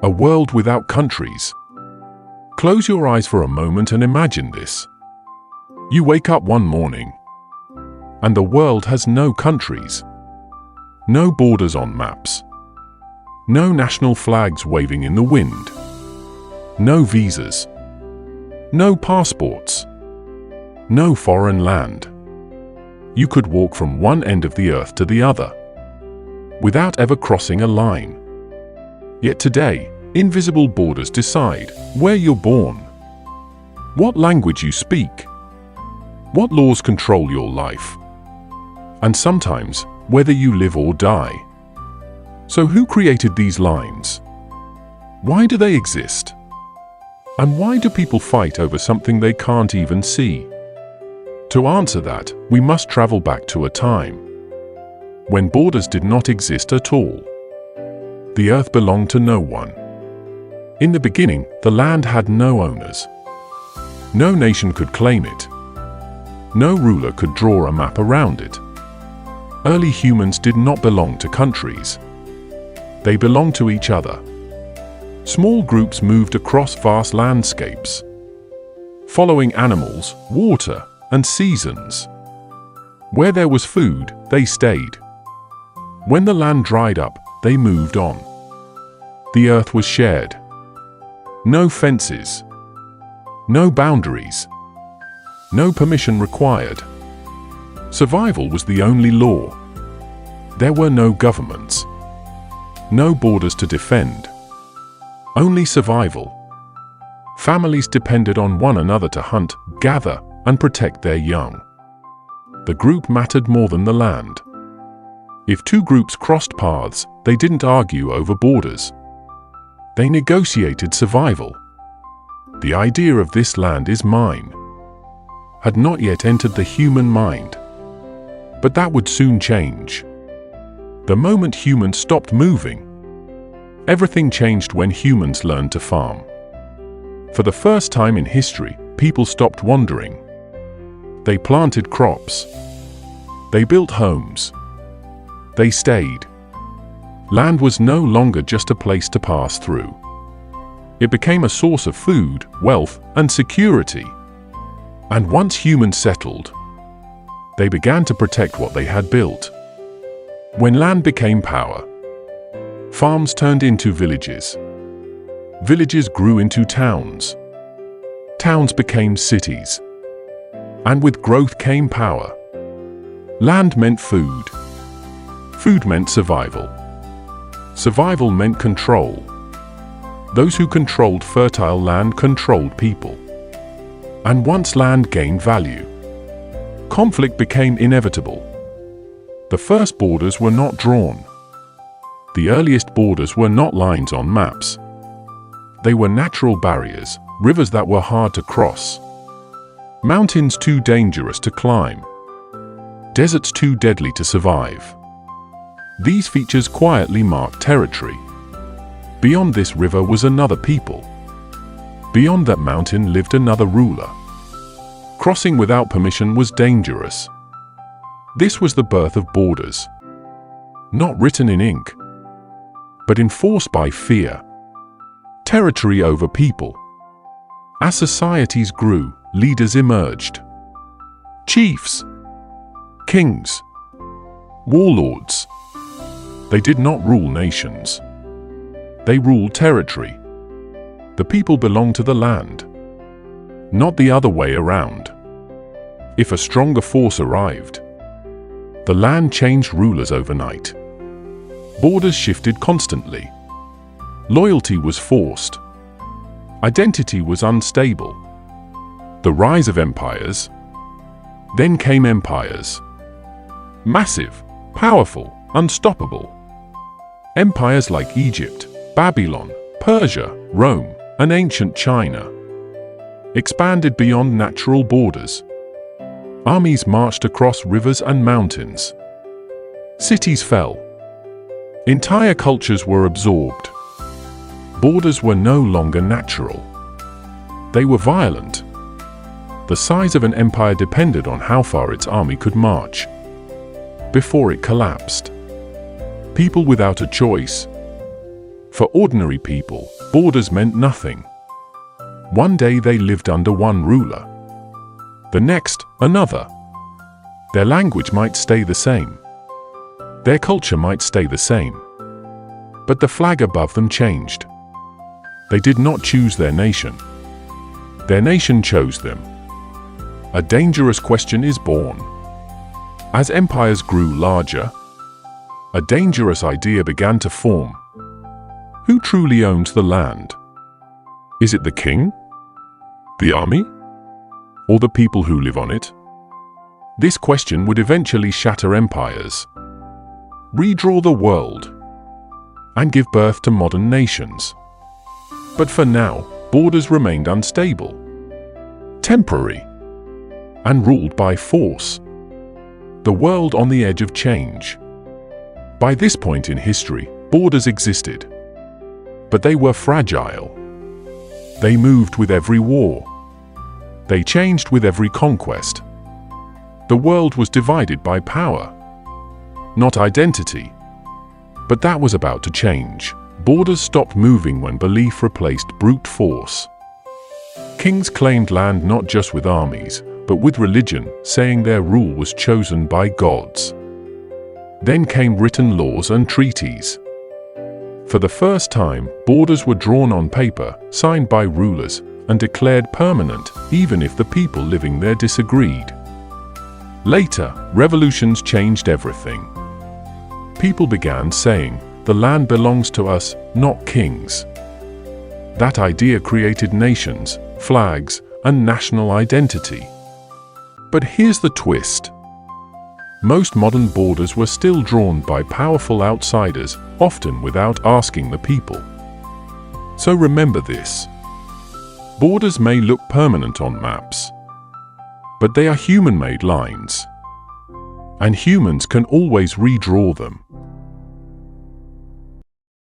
A world without countries. Close your eyes for a moment and imagine this. You wake up one morning, and the world has no countries. No borders on maps. No national flags waving in the wind. No visas. No passports. No foreign land. You could walk from one end of the earth to the other, without ever crossing a line. Yet today, invisible borders decide where you're born, what language you speak, what laws control your life, and sometimes whether you live or die. So who created these lines? Why do they exist? And why do people fight over something they can't even see? To answer that, we must travel back to a time when borders did not exist at all. The earth belonged to no one. In the beginning, the land had no owners. No nation could claim it. No ruler could draw a map around it. Early humans did not belong to countries. They belonged to each other. Small groups moved across vast landscapes, following animals, water, and seasons. Where there was food, they stayed. When the land dried up, they moved on. The earth was shared. No fences. No boundaries. No permission required. Survival was the only law. There were no governments. No borders to defend. Only survival. Families depended on one another to hunt, gather, and protect their young. The group mattered more than the land. If two groups crossed paths, they didn't argue over borders. They negotiated survival. The idea of "this land is mine" had not yet entered the human mind. But that would soon change. The moment humans stopped moving, everything changed when humans learned to farm. For the first time in history, people stopped wandering. They planted crops. They built homes. They stayed. Land was no longer just a place to pass through. It became a source of food, wealth, and security. And once humans settled, they began to protect what they had built. When land became power, farms turned into villages. Villages grew into towns. Towns became cities. And with growth came power. Land meant food. Food meant survival. Survival meant control. Those who controlled fertile land controlled people. And once land gained value, conflict became inevitable. The first borders were not drawn. The earliest borders were not lines on maps. They were natural barriers, rivers that were hard to cross, mountains too dangerous to climb, deserts too deadly to survive. These features quietly marked territory. Beyond this river was another people. Beyond that mountain lived another ruler. Crossing without permission was dangerous. This was the birth of borders. Not written in ink, but enforced by fear. Territory over people. As societies grew, leaders emerged. Chiefs. Kings. Warlords. They did not rule nations. They ruled territory. The people belonged to the land, not the other way around. If a stronger force arrived, the land changed rulers overnight. Borders shifted constantly. Loyalty was forced. Identity was unstable. The rise of empires. Then came empires. Massive, powerful, unstoppable. Empires like Egypt, Babylon, Persia, Rome, and ancient China expanded beyond natural borders. Armies marched across rivers and mountains. Cities fell. Entire cultures were absorbed. Borders were no longer natural. They were violent. The size of an empire depended on how far its army could march before it collapsed. People without a choice For ordinary people, borders meant nothing. One day they lived under one ruler. The next, another. Their language might stay the same. Their culture might stay the same. But the flag above them changed. They did not choose their nation. Their nation chose them. A dangerous question is born. As empires grew larger, a dangerous idea began to form. Who truly owns the land? Is it the king? The army? Or the people who live on it? This question would eventually shatter empires, redraw the world, and give birth to modern nations. But for now, borders remained unstable, temporary, and ruled by force. The world on the edge of change. By this point in history, borders existed, but they were fragile. They moved with every war. They changed with every conquest. The world was divided by power, not identity. But that was about to change. Borders stopped moving when belief replaced brute force. Kings claimed land not just with armies, but with religion, saying their rule was chosen by gods. Then came written laws and treaties. For the first time, borders were drawn on paper, signed by rulers, and declared permanent, even if the people living there disagreed. Later, revolutions changed everything. People began saying, "The land belongs to us, not kings." That idea created nations, flags, and national identity. But here's the twist. Most modern borders were still drawn by powerful outsiders, often without asking the people. So remember this. Borders may look permanent on maps, but they are human-made lines, and humans can always redraw them.